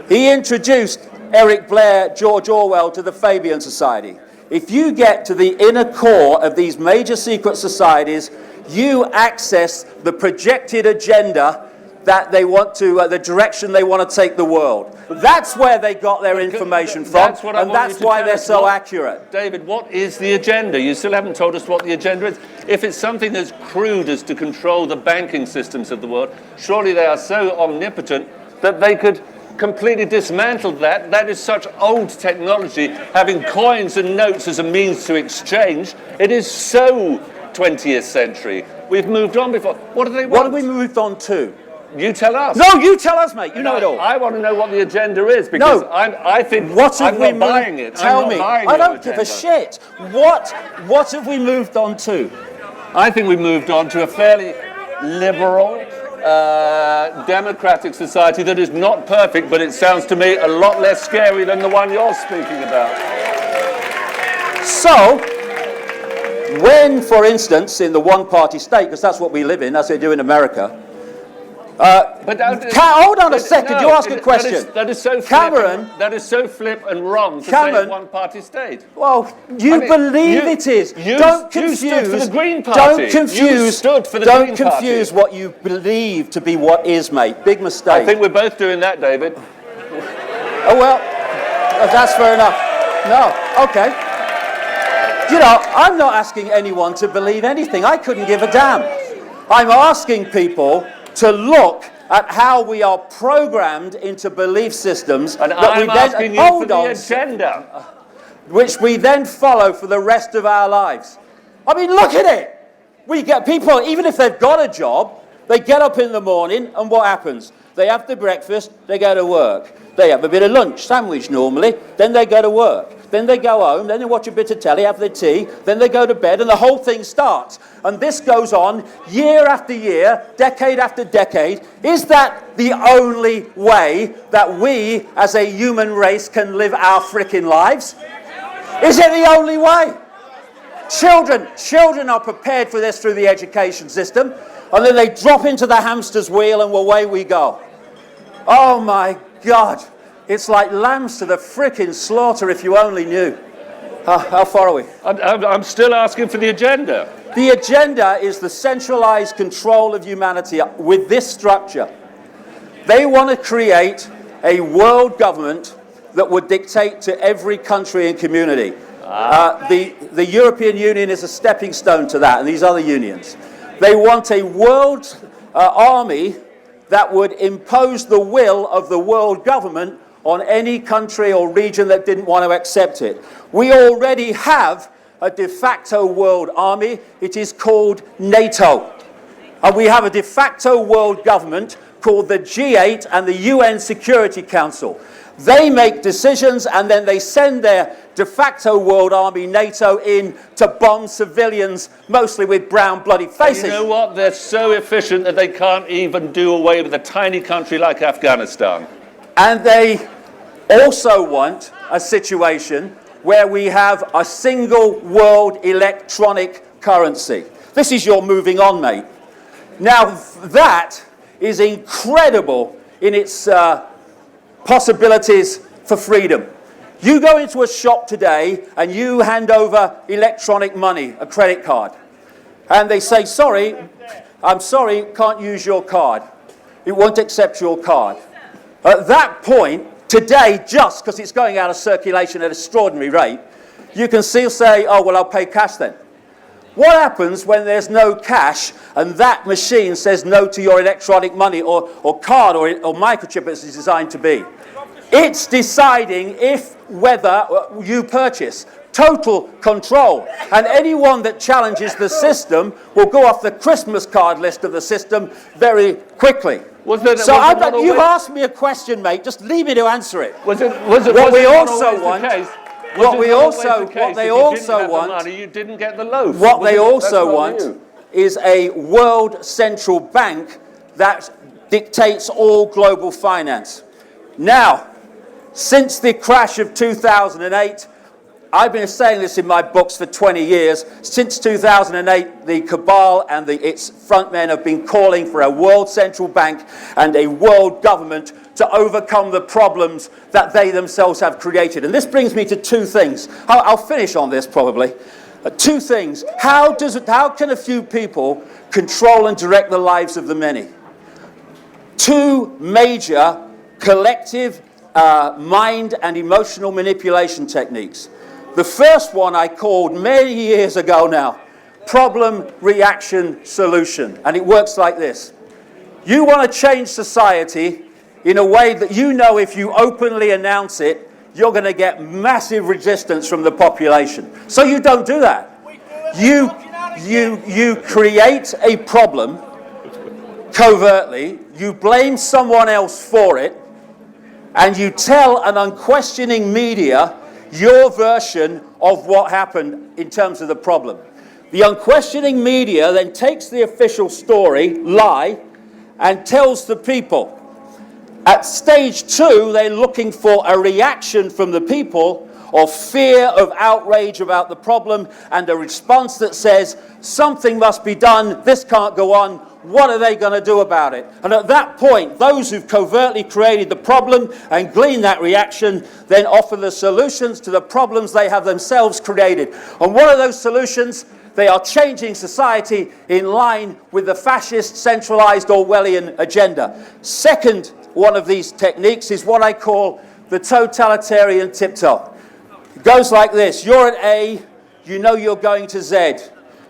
He introduced Eric Blair, George Orwell to the Fabian Society. If you get to the inner core of these major secret societies, you access the projected agenda that they want to, the direction they want to take the world. That's where they got their information from, and that's why they're so accurate. David, what is the agenda? You still haven't told us what the agenda is. If it's something as crude as to control the banking systems of the world, surely they are so omnipotent that they could completely dismantled that. That is such old technology, having coins and notes as a means to exchange. It is so 20th century. We've moved on before. What do they want? What have we moved on to? You tell us. No, you tell us, mate. You know it all. I want to know what the agenda is, because I think I'm not buying it. Tell me. I don't give a shit. What have we moved on to? I think we moved on to a fairly liberal, democratic society that is not perfect, but it sounds to me a lot less scary than the one you're speaking about. So, when, for instance, in the one-party state, because that's what we live in, as they do in America, hold on a second, no, you ask a question. That is so flip. Cameron, that is so flip and wrong to say one-party state. Well, believe it is. Don't confuse. You stood for the Green Party. Don't confuse. You stood for the Green Party. Don't confuse what you believe to be what is, mate. Big mistake. I think we're both doing that, David. Oh well, that's fair enough. No, okay. You know, I'm not asking anyone to believe anything. I couldn't give a damn. I'm asking people to look at how we are programmed into belief systems and that we then hold for the agenda, which we then follow for the rest of our lives. I mean, look at it. We get people, even if they've got a job, they get up in the morning, and what happens? They have their breakfast, they go to work. They have a bit of lunch, sandwich normally, then they go to work. Then they go home, then they watch a bit of telly, have their tea, then they go to bed, and the whole thing starts. And this goes on year after year, decade after decade. Is that the only way that we, as a human race, can live our frickin' lives? Is it the only way? Children are prepared for this through the education system, and then they drop into the hamster's wheel, and away we go. Oh my God. It's like lambs to the frickin' slaughter, if you only knew. How far are we? I'm still asking for the agenda. The agenda is the centralized control of humanity with this structure. They want to create a world government that would dictate to every country and community. The European Union is a stepping stone to that, and these other unions. They want a world army that would impose the will of the world government on any country or region that didn't want to accept it. We already have a de facto world army. It is called NATO. And we have a de facto world government called the G8 and the UN Security Council. They make decisions, and then they send their de facto world army, NATO, in to bomb civilians, mostly with brown bloody faces. And you know what? They're so efficient that they can't even do away with a tiny country like Afghanistan. And they also want a situation where we have a single world electronic currency. This is your moving on, mate. Now, that is incredible in its possibilities for freedom. You go into a shop today and you hand over electronic money, a credit card, and they say, sorry, I'm sorry, can't use your card. It won't accept your card. At that point, today, just because it's going out of circulation at an extraordinary rate, you can still say, oh, well, I'll pay cash then. What happens when there's no cash and that machine says no to your electronic money or card or microchip as it's designed to be? It's deciding whether you purchase. Total control. And anyone that challenges the system will go off the Christmas card list of the system very quickly. You've asked me a question, mate. Just leave me to answer it. What they also want is a world central bank that dictates all global finance. Now, since the crash of 2008, I've been saying this in my books for 20 years. Since 2008, the cabal and its frontmen have been calling for a world central bank and a world government to overcome the problems that they themselves have created. And this brings me to two things. I'll finish on this probably. Two things. How can a few people control and direct the lives of the many? Two major collective mind and emotional manipulation techniques. The first one I called many years ago now, problem, reaction, solution. And it works like this. You want to change society, in a way that you know if you openly announce it, you're going to get massive resistance from the population. So you don't do that. You create a problem covertly, you blame someone else for it, and you tell an unquestioning media your version of what happened in terms of the problem. The unquestioning media then takes the official story, lie, and tells the people. At stage 2, they're looking for a reaction from the people of fear, of outrage about the problem, and a response that says, something must be done, this can't go on, what are they going to do about it? And at that point, those who've covertly created the problem and gleaned that reaction then offer the solutions to the problems they have themselves created. And what are those solutions? They are changing society in line with the fascist, centralized Orwellian agenda. Second one of these techniques is what I call the totalitarian tiptoe. It goes like this. You're at A, you know you're going to Z.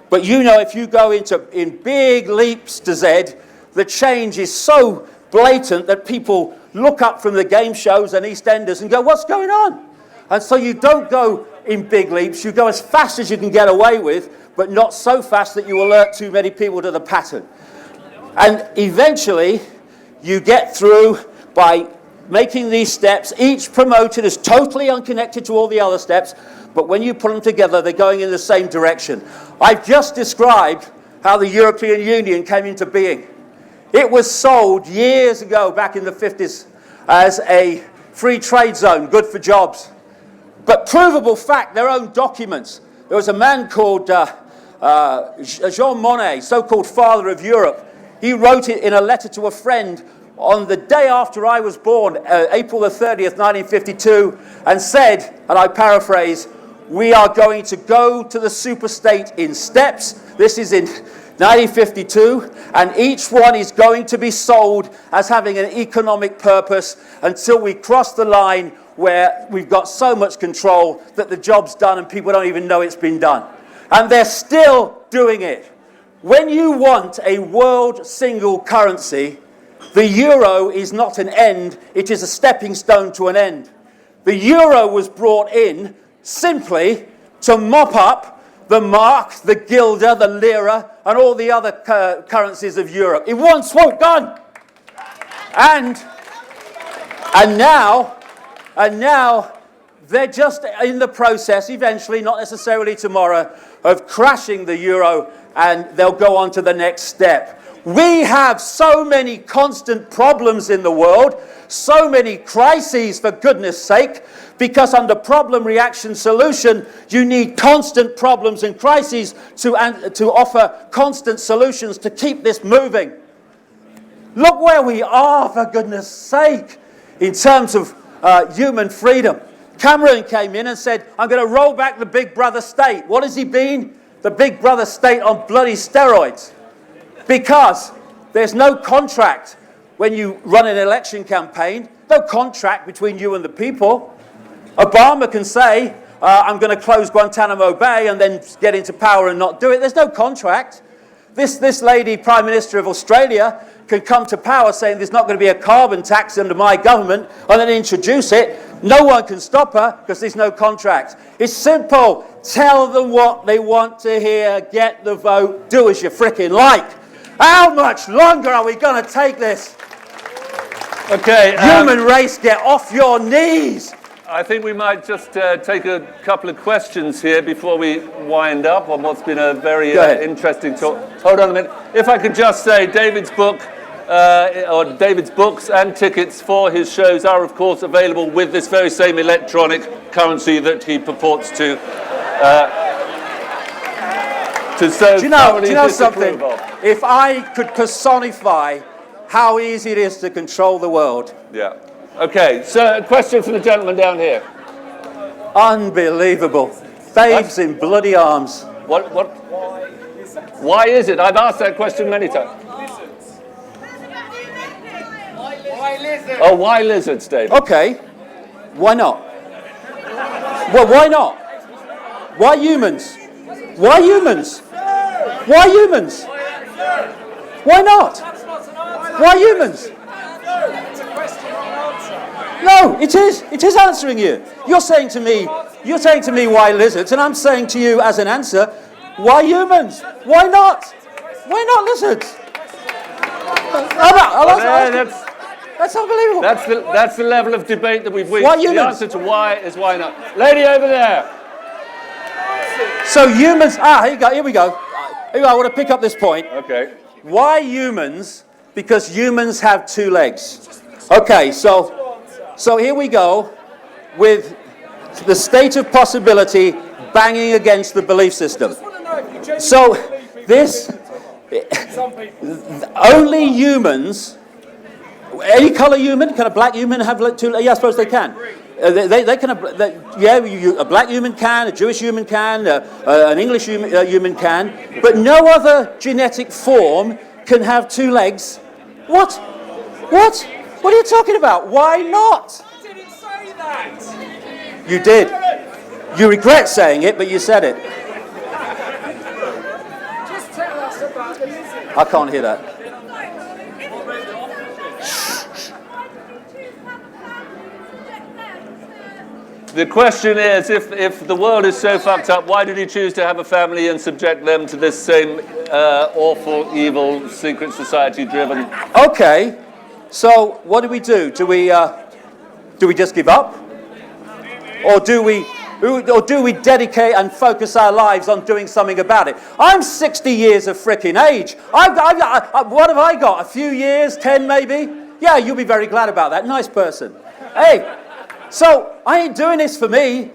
But you know if you go in big leaps to Z, the change is so blatant that people look up from the game shows and EastEnders and go, what's going on? And so you don't go in big leaps, you go as fast as you can get away with, but not so fast that you alert too many people to the pattern. And eventually, you get through by making these steps, each promoted as totally unconnected to all the other steps, but when you put them together, they're going in the same direction. I've just described how the European Union came into being. It was sold years ago, back in the 50s, as a free trade zone, good for jobs. But provable fact, their own documents. There was a man called Jean Monnet, so-called father of Europe. He wrote it in a letter to a friend on the day after I was born, April the 30th, 1952, and said, and I paraphrase, we are going to go to the superstate in steps. This is in 1952, and each one is going to be sold as having an economic purpose until we cross the line where we've got so much control that the job's done and people don't even know it's been done. And they're still doing it. When you want a world single currency, the euro is not an end, it is a stepping stone to an end. The euro was brought in simply to mop up the mark, the guilder, the lira, and all the other currencies of Europe. In one swoop, gone! And now they're just in the process, eventually, not necessarily tomorrow, of crashing the euro, and they'll go on to the next step. We have so many constant problems in the world, so many crises, for goodness sake, because under problem, reaction, solution, you need constant problems and crises to offer constant solutions to keep this moving. Look where we are, for goodness sake, in terms of human freedom. Cameron came in and said, I'm going to roll back the Big Brother state. What has he been? The Big Brother state on bloody steroids. Because there's no contract when you run an election campaign, no contract between you and the people. Obama can say, I'm going to close Guantanamo Bay and then get into power and not do it. There's no contract. This lady, Prime Minister of Australia, can come to power saying there's not going to be a carbon tax under my government and then introduce it. No one can stop her because there's no contract. It's simple. Tell them what they want to hear. Get the vote. Do as you frickin' like. How much longer are we going to take this? Okay. Human race, get off your knees. I think we might just take a couple of questions here before we wind up on what's been a very interesting talk. Hold on a minute. If I could just say, David's book, or David's books and tickets for his shows are, of course, available with this very same electronic currency that he purports to so do you know something? If I could personify how easy it is to control the world. Yeah. Okay, so a question from the gentleman down here. Unbelievable. Babes in bloody arms. What? Why is it? I've asked that question many times. Why lizards? Oh, why lizards, David? Okay. Why not? Well, why not? Why humans? Why humans? Why humans? Why not? Why humans? It's a question. No, it is. It is answering you. You're saying to me, why lizards? And I'm saying to you as an answer, why humans? Why not? Why not lizards? That's unbelievable. That's the level of debate that we've reached. Why humans? The answer to why is why not. Lady over there. So humans, here we go. I want to pick up this point. Okay. Why humans? Because humans have two legs. Okay, so here we go with the state of possibility banging against the belief system. So this, only humans, any color human, can a black human have two legs? Yeah, I suppose they can. They can, a black human can, a Jewish human can, an English human can, but no other genetic form can have two legs. What? What? What are you talking about? Why not? I didn't say that. You did. You regret saying it, but you said it. Just tell us about the lizard. I can't hear that. The question is, if the world is so fucked up, why did he choose to have a family and subject them to this same awful, evil, secret society-driven? Okay, so what do we do? Do we just give up, or do we dedicate and focus our lives on doing something about it? I'm 60 years of frickin' age. What have I got? A few years, 10 maybe? Yeah, you'll be very glad about that. Nice person. Hey. So, I ain't doing this for me.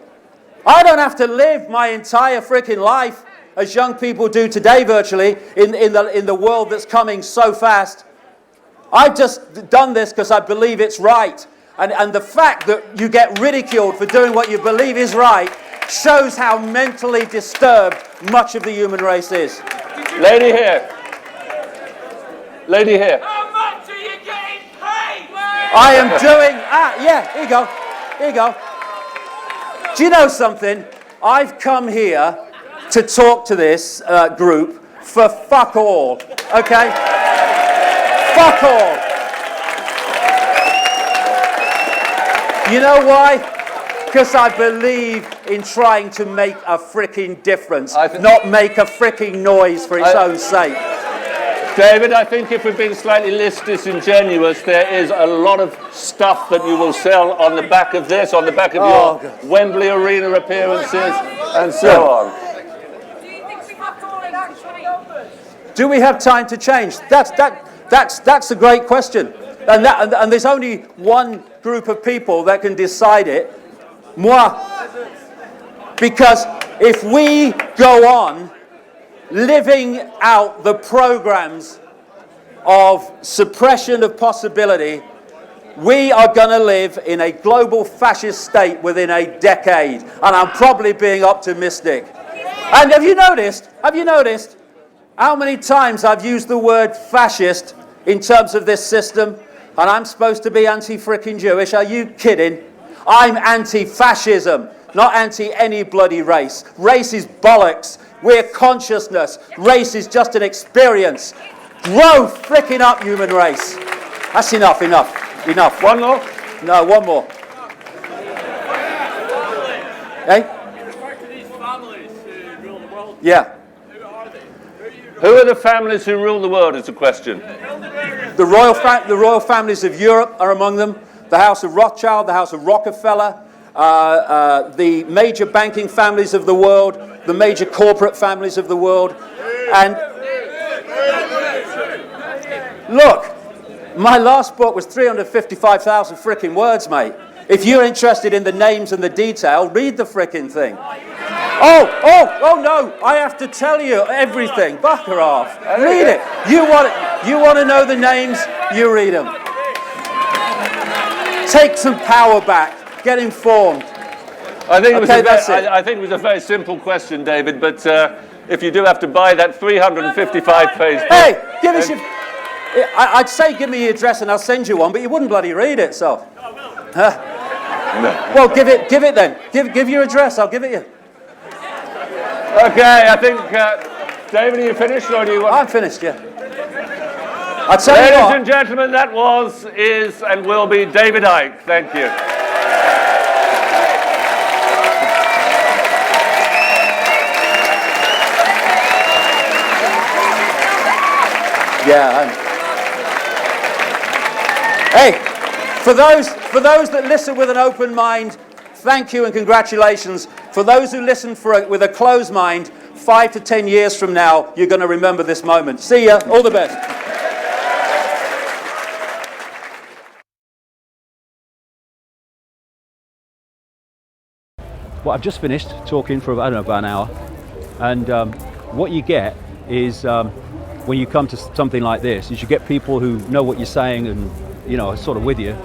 I don't have to live my entire freaking life, as young people do today virtually, in the world that's coming so fast. I've just done this because I believe it's right. And the fact that you get ridiculed for doing what you believe is right shows how mentally disturbed much of the human race is. Lady here. Lady here. How much are you getting paid? I am doing... yeah, here you go. Here you go. Do you know something? I've come here to talk to this group for fuck all, okay? Fuck all. You know why? Because I believe in trying to make a frickin' difference, not make a frickin' noise for its own sake. David, I think if we're being slightly less disingenuous, there is a lot of stuff that you will sell on the back of this, on the back of your God. Wembley Arena appearances, and so on. Do you think we have time to change? Do we have time to change? That's a great question. And there's only one group of people that can decide it. Moi. Because if we go on living out the programs of suppression of possibility, we are going to live in a global fascist state within a decade. And I'm probably being optimistic. And have you noticed how many times I've used the word fascist in terms of this system? And I'm supposed to be anti-frickin' Jewish. Are you kidding? I'm anti-fascism, not anti any bloody race. Race is bollocks. We're consciousness. Race is just an experience. Grow frickin' up, human race. That's enough. One more? No, one more. Hey? Back to these families who rule the world. Yeah. Who are they? Who are the families who rule the world is the question. The royal families of Europe are among them. The House of Rothschild, the House of Rockefeller, the major banking families of the world, the major corporate families of the world. And look, my last book was 355,000 frickin' words, mate. If you're interested in the names and the detail, read the frickin' thing. Oh no, I have to tell you everything. Bucker off. Read it. You want to know the names, you read them. Take some power back. Get informed. I think it was a very simple question, David, but if you do have to buy that 355-page book... Hey, give us your... I'd say give me your address and I'll send you one, but you wouldn't bloody read it, so... No. Well, give it then. Give your address, I'll give it you. Okay, I think... David, are you finished, or do you want... I'm finished, yeah. I tell you Ladies what, and gentlemen, that was, is, and will be David Icke. Thank you. yeah. Hey, for those that listen with an open mind, thank you and congratulations. For those who listen with a closed mind, 5 to 10 years from now, you're going to remember this moment. See ya. All the best. Well, I've just finished talking for, I don't know, about an hour. And what you get is, when you come to something like this, is you get people who know what you're saying and, you know, are sort of with you.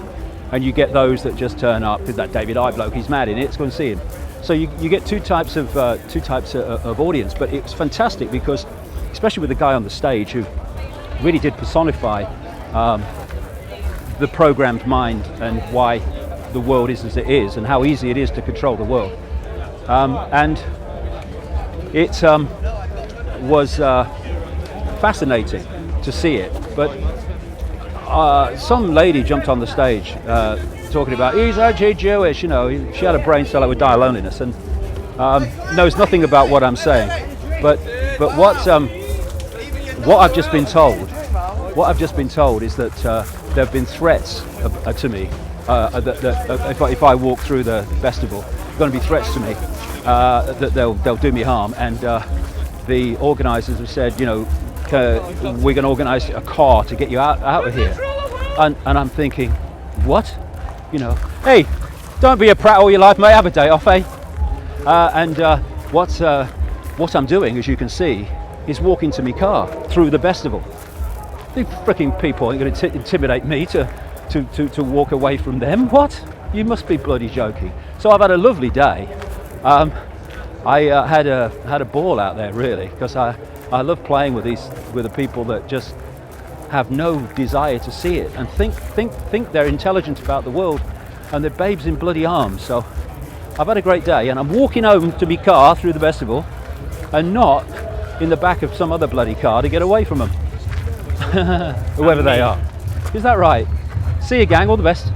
And you get those that just turn up, because that David Icke bloke, he's mad in it, let's go and see him. So you get two types of audience, but it's fantastic because, especially with the guy on the stage who really did personify the programmed mind and why the world is as it is and how easy it is to control the world. And it was fascinating to see it. But some lady jumped on the stage talking about he's actually Jewish, you know. She had a brain cell that would die of loneliness and knows nothing about what I'm saying. But what I've just been told is that there have been threats to me. That if I walk through the festival, there are going to be threats to me that they'll do me harm. And the organisers have said, you know, we're going to organise a car to get you out of here. And I'm thinking, what? You know, hey, don't be a prat all your life, mate. Have a day off, eh? What I'm doing, as you can see, is walking to my car through the Bestival. The freaking people are going to intimidate me to walk away from them. What? You must be bloody joking. So I've had a lovely day. I had a ball out there, really, because I love playing with the people that just have no desire to see it and think they're intelligent about the world, and they're babes in bloody arms. So I've had a great day, and I'm walking home to my car through the Bestival and not in the back of some other bloody car to get away from them, whoever they are. Is that right? See you, gang. All the best.